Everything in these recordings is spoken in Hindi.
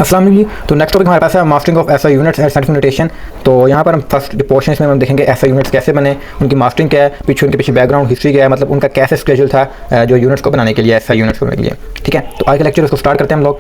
अस्सलाम वालेकुम। तो नेक्स्ट टॉपिक हमारे पास है mastering of SI units and scientific notation. तो यहाँ पर हम फर्स्ट पोर्शन इसमें हम देखेंगे एसआई यूनिट्स कैसे बने, उनकी मास्टरिंग क्या है, पीछे उनके पीछे बैकग्राउंड हिस्ट्री क्या है, मतलब उनका कैसे स्केड्यूल था जो यूनिट्स को बनाने के लिए, एसआई यूनिट्स को बनाने के लिए। ठीक है, तो आज के लेक्चर उसको स्टार्ट करते हैं हम लोग।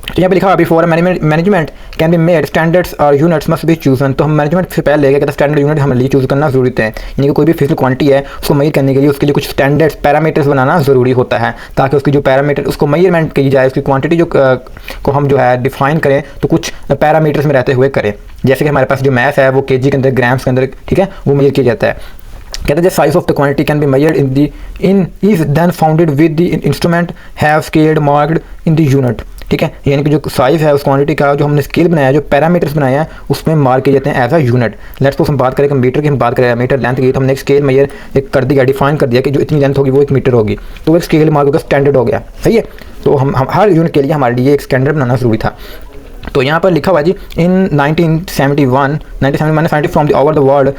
तो यहाँ पे लिखा before management can be made standards और यूनिट्स मस्ट बी चूजन। तो हम मैनेजमेंट से पहले कहते हैं स्टैंडर्ड यूनिट हमारे लिए चूज करना जरूरी है, यानी कि कोई भी फिजिकल क्वांटिटी है उसको मेजर करने के लिए उसके लिए कुछ स्टैंडर्ड्स पैरामीटर्स बनाना ज़रूरी होता है, ताकि उसकी जो पैरामीटर उसको मेजरमेंट की जाए, उसकी क्वांटिटी जो को हम जो है डिफाइन करें तो कुछ पैरामीटर्स में रहते हुए करें। जैसे कि हमारे पास जो मैथ है वो केजी के अंदर, ग्राम्स के अंदर, ठीक है, वो मेजर किया जाता है। कहते हैं size of the quantity can be measured in is then founded with the instrument have scaled marked in the unit. ठीक है, यानी कि जो साइज है उस क्वांटिटी का जो हमने स्केल बनाया है, जो पैरामीटर्स बनाए हैं उसमें मार्क किए जाते हैं as a unit. Let's suppose हम बात करें मीटर की, हम बात करें मीटर लेंथ की, तो हमने एक स्केल मेजर एक कर दिया, डिफाइन कर दिया कि जो इतनी लेंथ होगी वो 1 मीटर होगी, तो वो एक स्केल मार्क होगा, स्टैंडर्ड हो गया। सही है, तो हम हर यूनिट के लिए हमारे लिए एक स्टैंडर्ड बनाना जरूरी था। तो यहाँ पर लिखा हुआ जी इन 1971 scientist from the over the world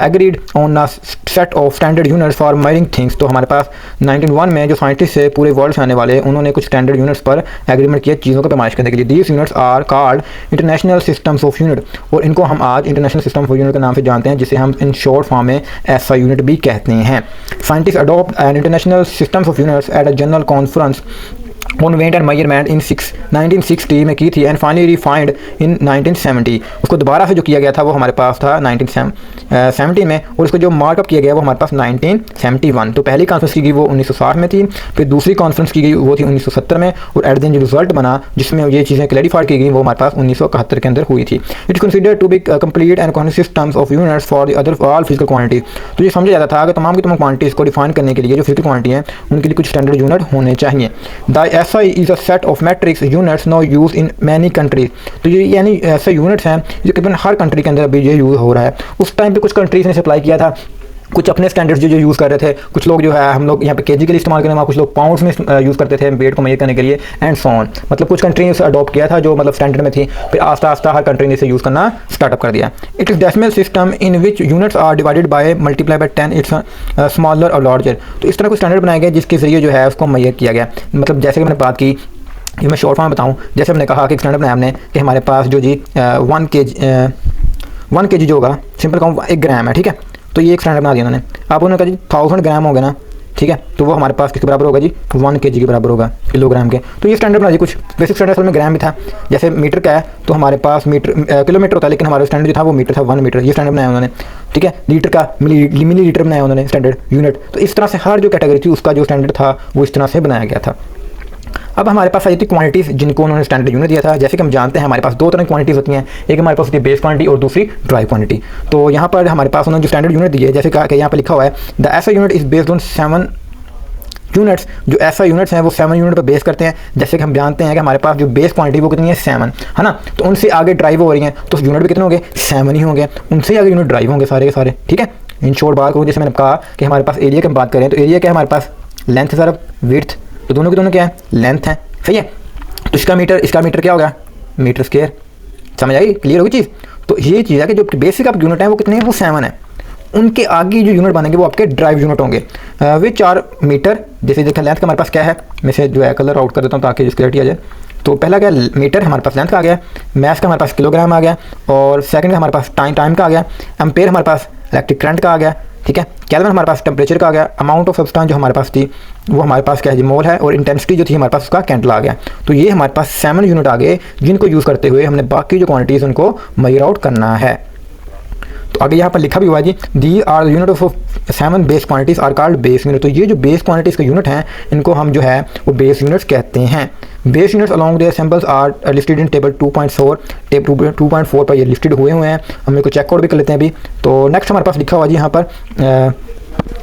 agreed on a set of standard units for measuring things. तो हमारे पास 1901 में जो साइंटिस्ट से पूरे वर्ल्ड से आने वाले, उन्होंने कुछ स्टैंडर्ड यूनिट्स पर एग्रीमेंट किया चीज़ों को पैमाइश करने के लिए। These units are called international systems of unit, और इनको हम आज इंटरनेशनल सिस्टम ऑफ यूनिट के नाम से जानते हैं, जिसे हम इन शॉर्ट फॉर्म में एसआई यूनिट भी कहते हैं। Scientist adopt an international systems of units at a general conference on weight and measurement in 1960 में की थी एंड फाइनली रिफाइंड इन 1970। उसको दोबारा से जो किया गया था वो हमारे पास था 1970 में, और उसको जो मार्कअप किया गया वो हमारे पास 1971। तो पहली कॉन्फ्रेंस की गई वो 1960 में थी, फिर दूसरी कॉन्फ्रेंस की गई वो थी 1970 में, और एट द एंड जो रिजल्ट बना जिसमें ये चीज़ें क्लैरिफाई की गई वो हमारे पास 1971 के अंदर हुई थी। It is considered to be complete and consistent systems of units for the other all physical quantity. तो ये समझा जाता था कि तमाम की तमाम क्वांटिटीज़ को डिफाइन करने के लिए जो फिजिकल क्वांटिटी हैं उनके लिए कुछ स्टैंडर्ड यूनिट होने चाहिए। The SI is a set of matrix units now use in many countries. तो ये यानी ऐसे यूनिट्स हैं जो तकरीबन हर कंट्री के अंदर अभी ये यूज़ हो रहा है। उस टाइम पे कुछ कंट्रीज ने सप्लाई किया था, कुछ अपने स्टैंडर्ड्स जो यूज़ कर रहे थे, कुछ लोग जो है हम लोग यहाँ पे केजी के लिए इस्तेमाल करें, वहाँ कुछ लोग पाउंड्स में यूज़ करते थे वेट को मेजर करने के लिए, एंड सो ऑन। मतलब कुछ कंट्री ने उसे अडॉप्ट किया था जो मतलब स्टैंडर्ड में थी, फिर आस्ता आस्ता हर कंट्री ने इसे यूज़ करना स्टार्टअप कर दिया। It is decimal system in which units are divided by multiply by 10 it's smaller और लार्जर। तो इस तरह कुछ स्टैंडर्ड बनाया गया जिसके जरिए जो है उसको मेजर किया गया। मतलब जैसे कि मैंने बात की, ये मैं शॉर्ट फॉर्म बताऊँ, जैसे हमने कहा कि स्टैंडर्ड बनाया हमने कि हमारे पास जो जी 1 kg जो होगा, सिंपल कहूँ 1 ग्राम है, ठीक है, तो ये एक स्टैंडर्ड बना दिया उन्होंने। आप उन्होंने कहा जी 1000 ग्राम हो गया ना, ठीक है, तो वो हमारे पास किसके बराबर होगा जी 1 kg के बराबर होगा, किलोग्राम के। तो ये स्टैंडर्ड बना दिया। कुछ बेसिक स्टैंडर्ड में ग्राम भी था, जैसे मीटर का है तो हमारे पास मीटर किलोमीटर होता है, लेकिन हमारा स्टैंडर्ड जो था वो मीटर था, 1 मीटर। ये स्टैंडर्ड बनाया उन्होंने, ठीक है। लीटर का मिली लीटर बनाया उन्होंने स्टैंडर्ड यूनिट। तो इस तरह से हर जो कैटेगरी थी उसका जो स्टैंडर्ड था वो इस तरह से बनाया गया था। अब हमारे पास आई थी क्वांटिटीज़ जिनको उन्होंने स्टैंडर्ड यूनिट दिया था। जैसे कि हम जानते हैं हमारे पास 2 तरह की क्वांटिटीज़ होती हैं, एक हमारे पास होती है बेस क्वांटिटी और दूसरी ड्राई क्वांटिटी। तो यहाँ पर हमारे पास उन्होंने जो स्टैंडर्ड यूनिट दिए, जैसे कहा कि यहाँ पर लिखा हुआ है the SI unit is based on 7 units. जो एसआई यूनिट्स हैं वो 7 यूनिट पर बेस करते हैं। जैसे कि हम जानते हैं कि हमारे पास जो बेस क्वांटिटी वो कितनी है 7, है ना, तो उनसे आगे ड्राइव हो रही हैं तो यूनिट भी कितने होंगे 7 ही होंगे, उनसे आगे यूनिट ड्राइव होंगे सारे के सारे, ठीक है। इन शॉर्ट बात करूँ, जैसे मैंने कहा कि हमारे पास एरिया की हम बात करें तो एरिया क्या है हमारे पास, लेंथ सर विड्थ, तो दोनों के दोनों क्या है लेंथ है, सही है। तो इसका मीटर क्या होगा मीटर स्क्वायर। समझ आई, क्लियर होगी चीज़। तो ये चीज़ है कि जो बेसिक आप यूनिट है वो कितने हैं, वो 7 है। उनके आगे जो यूनिट बनेंगे वो आपके ड्राइव यूनिट होंगे वे 4 मीटर। जैसे देखा लेंथ का हमारे पास क्या है, मैं से जो है कलर आउट कर देता हूँ ताकि जिस क्लियरिटी आ जाए। तो पहला क्या मीटर हमारे पास लेंथ का आ गया, मैथ का हमारे पास किलोग्राम आ गया, और सेकंड का हमारे पास टाइम का आ गया, एम्पेयर हमारे पास इलेक्ट्रिक करंट का आ गया, ठीक है। केल्विन हमारे पास टेम्परेचर का आ गया, अमाउंट ऑफ सब्सटेंस जो हमारे पास थी वो हमारे पास क्या है जी मोल है, और इंटेंसिटी जो थी हमारे पास उसका कैंडल आ गया। तो ये हमारे पास 7 यूनिट आ गए जिनको यूज़ करते हुए हमने बाकी जो क्वांटिटीज़ उनको मेजर आउट करना है। तो आगे यहाँ पर लिखा भी हुआ जी the are unit of 7 base quantities are called base unit. तो ये जो बेस क्वांटिटीज़ के यूनिट हैं इनको हम जो है वो बेस यूनिट्स कहते हैं। Base units along their symbols are listed in table 2.4 table 2.4 पर ये लिस्टेड हुए हैं। हम इनको चेकआउट भी कर लेते हैं अभी। तो नेक्स्ट हमारे पास लिखा हुआ जी यहाँ पर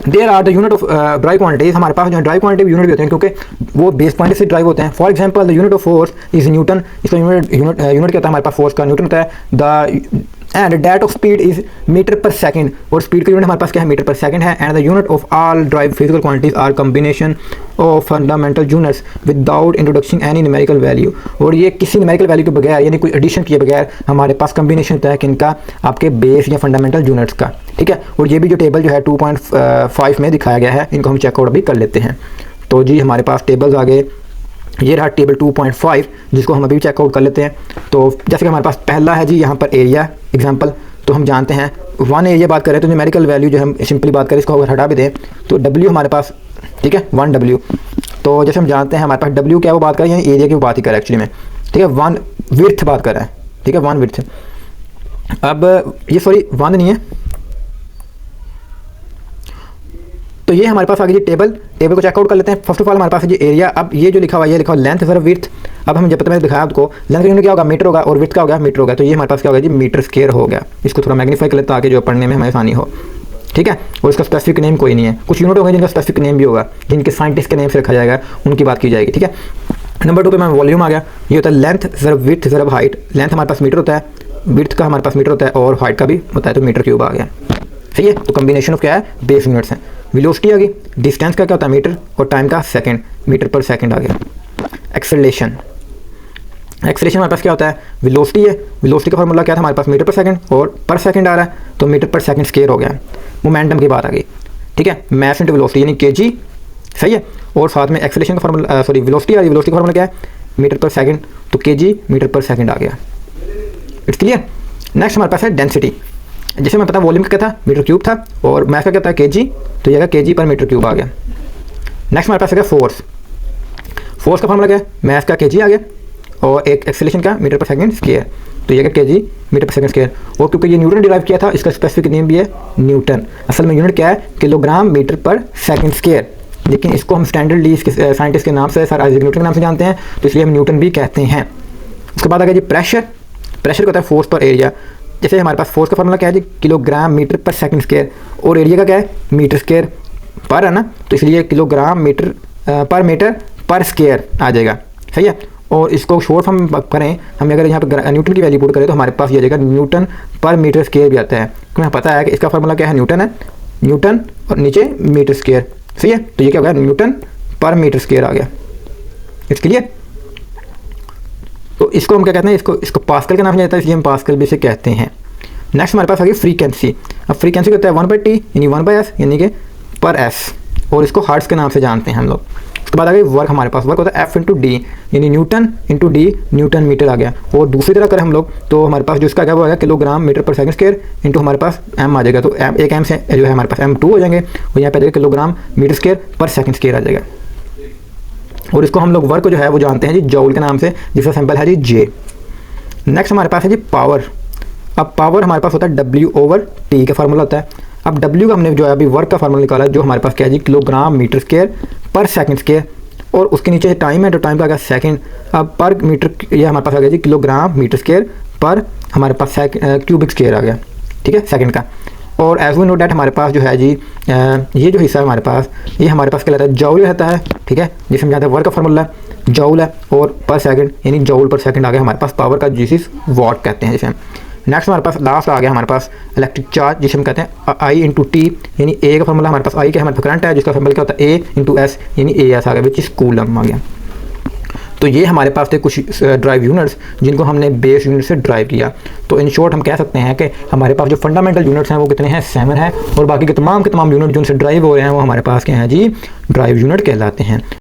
there are the unit of dry quantities. हमारे पास जो ड्राई क्वांटिटी यूनिट भी होते हैं क्योंकि वो बेस क्वांटिटी से ड्राइव होते हैं। For example the unit of force is Newton. इसका यूनिट क्या होता है हमारे पास फोर्स का न्यूटन होता है। The end date of speed is metre per second, और स्पीड का यूनिट हमारे पास क्या है मीटर पर सेकंड है। And the unit of all derived physical quantities are combination of fundamental units without introduction any numerical value. और ये किसी न्यूमेरिकल वैल्यू के बगैर यानी कोई एडिशन किए बगैर हमारे पास कॉम्बिनेशन होता है किनका, आपके बेस या फंडामेंटल यूनिट्स का, ठीक है। और ये भी जो टेबल जो है 2.5 में दिखाया गया है, इनको हम चेकआउट भी कर लेते हैं। तो जी हमारे पास टेबल्स आ गए ये रहा टेबल 2.5 जिसको हम अभी चेकआउट कर लेते हैं। तो जैसे कि हमारे पास पहला है जी यहाँ पर एरिया एग्जांपल, तो हम जानते हैं 1 एरिया बात करें तो न्यूमेरिकल वैल्यू जो हम सिंपली बात करें इसको अगर हटा भी दें तो W हमारे पास, ठीक है 1 W। तो जैसे हम जानते हैं हमारे पास W क्या है वो बात करें, यानी एरिया की बात ही करें एक्चुअली में, ठीक है 1 विड्थ बात कर रहा है, ठीक है 1 विड्थ। अब ये सॉरी 1 नहीं है, तो ये हमारे पास आ गई टेबल को चेकआउट कर लेते हैं। फर्स्ट ऑफ ऑल हमारे पास है जी एरिया। अब ये जो लिखा हुआ है ये लिखा हुआ लेंथ ज़रा विड्थ। अब हम जब तक मैंने दिखाया आपको लेंथ का यूनिट क्या होगा मीटर होगा और विड्थ का हो गया मीटर होगा, तो ये हमारे पास क्या होगा जी मीटर स्क्वायर हो गया। इसको थोड़ा मैग्नीफाई कर लेते ताकि जो पढ़ने में हमें आसानी हो, ठीक है। और इसका स्पेसिफिक नेम कोई नहीं है, कुछ यूनिट होंगे जिनका स्पेसिफिक नेम भी होगा, जिनके साइंटिस्ट के नेम से रखा जाएगा, उनकी बात की जाएगी, ठीक है। नंबर 2 पे मैं वॉल्यूम आ गया। ये होता है लेंथ ज़रा विड्थ ज़रा हाइट। लेंथ हमारे पास मीटर होता है, विड्थ का हमारे पास मीटर होता है और हाइट का भी होता है, तो मीटर क्यूब आ गया, सही है। तो कम्बिनेशन ऑफ क्या है बेस यूनिट्स हैं। वेलोसिटी आ गई, डिस्टेंस का क्या होता है मीटर और टाइम का सेकंड, मीटर पर सेकंड आ गया। एक्सेलरेशन हमारे पास क्या होता है वेलोसिटी है, वेलोसिटी का फॉर्मूला क्या था हमारे पास मीटर पर सेकंड और पर सेकंड आ रहा है तो मीटर पर सेकंड स्क्वायर हो गया। मोमेंटम की बात आ गई, ठीक है मास इनटू वेलोसिटी यानी kg, सही है। और साथ में एक्सेलरेशन का फॉर्मूला सॉरी वेलोसिटी आ रही है, वेलोसिटी का फॉर्मूला क्या है मीटर पर सेकंड, तो kg मीटर पर सेकंड आ गया। It's clear. नेक्स्ट हमारे पास है डेंसिटी। जैसे मैं पता वॉल्यूम का क्या था मीटर क्यूब था और मास का क्या था kg, तो ये kg पर मीटर क्यूब आ गया। नेक्स्ट हमारे पास है फोर्स का फॉर्मूला क्या है मास का kg आ गया और एक एक्सेलरेशन का मीटर पर सेकंड स्क्वायर, तो ये kg metre per second square. और क्योंकि ये न्यूटन डिराइव किया था इसका स्पेसिफिक नेम भी है न्यूटन। असल में यूनिट क्या है kilogram metre per second square, लेकिन इसको हम स्टैंडर्डली इसके साइंटिस्ट के नाम से सर आइजैक न्यूटन के नाम से जानते हैं, तो इसलिए हम न्यूटन भी कहते हैं। उसके बाद आ गया जी प्रेशर का होता है फोर्स पर एरिया। जैसे हमारे पास फोर्स का फॉर्मूला क्या है जी kilogram metre per second square और एरिया का क्या है मीटर स्क्वायर पर है ना, तो इसलिए किलोग्राम मीटर पर स्क्वायर आ जाएगा, सही है। और इसको शॉर्ट फॉर्म करें हम अगर यहाँ पर न्यूटन की वैल्यू पुट करें तो हमारे पास ये आ जाएगा न्यूटन पर मीटर स्क्वायर भी आता है, क्योंकि हमें पता है कि इसका फॉर्मूला क्या है न्यूटन और नीचे मीटर स्क्वायर, सही है। तो ये क्या हो गया न्यूटन पर मीटर स्क्वायर आ गया। It's clear. तो इसको हम क्या कहते हैं इसको पास्कल का नाम जाता है, इसलिए हम पास्कल भी इसे कहते हैं। नेक्स्ट हमारे पास आ गई फ्रीक्वेंसी। अब फ्रीक्वेंसी होता है 1/t यानी 1/s यानी कि पर s, और इसको हर्ट्ज के नाम से जानते हैं हम लोग। उसके बाद आ गई वर्क। हमारे पास वर्क होता है F/d यानी Newton into D, Newton metre आ गया। और दूसरी तरह करें हम लोग तो हमारे पास जो इसका क्या वो आ गया kilogram metre per second square into हमारे पास m आ जाएगा, तो एक m से जो है हमारे पास m2 हो जाएंगे और यहाँ पे आ जाएगा किलोग्राम मीटर स्क्वायर पर सेकंड स्क्वायर आ जाएगा। और इसको हम लोग वर्क जो है वो जानते हैं जी जॉउल के नाम से, जिसका सिंबल है जी J। नेक्स्ट हमारे पास है जी पावर। अब पावर हमारे पास होता है W/T का फार्मूला होता है। अब W का हमने जो है अभी वर्क का फार्मूला निकाला जो हमारे पास क्या है जी किलोग्राम मीटर स्क्वायर पर सेकंड स्क्वायर, और उसके नीचे टाइम है तो टाइम का आ गया सेकंड। अब पर मीटर ये हमारे पास आ गया जी किलोग्राम मीटर स्क्वायर पर हमारे पास क्यूबिक स्क्वायर आ गया, ठीक है सेकंड का। और एज वी नो डैट हमारे पास जो है जी ये जो हिस्सा है हमारे पास ये हमारे पास क्या रहता है जॉउल रहता है, ठीक है, जिसे हम जानते हैं वर्क का फार्मूला जॉउल है और पर सेकंड यानी जॉउल पर सेकंड आ गया हमारे पास पावर का, जिसे वॉट कहते हैं जिसे हम। नेक्स्ट हमारे पास लास्ट आ गया हमारे पास इलेक्ट्रिक चार्ज, जिसे हम कहते हैं I/T यानी A का फार्मूला हमारे पास I का हमारे पास करंट है जिसका फार्मूला क्या होता है A/S यानी AS आ गया विच इज कूलम आ गया। तो ये हमारे पास थे कुछ ड्राइव यूनिट्स जिनको हमने बेस यूनिट से ड्राइव किया। तो इन शॉर्ट हम कह सकते हैं कि हमारे पास जो फंडामेंटल यूनिट्स हैं वो कितने हैं 7 हैं, और बाकी के तमाम यूनिट जो उनसे ड्राइव हो रहे हैं वो हमारे पास क्या हैं जी ड्राइव यूनिट कहलाते हैं।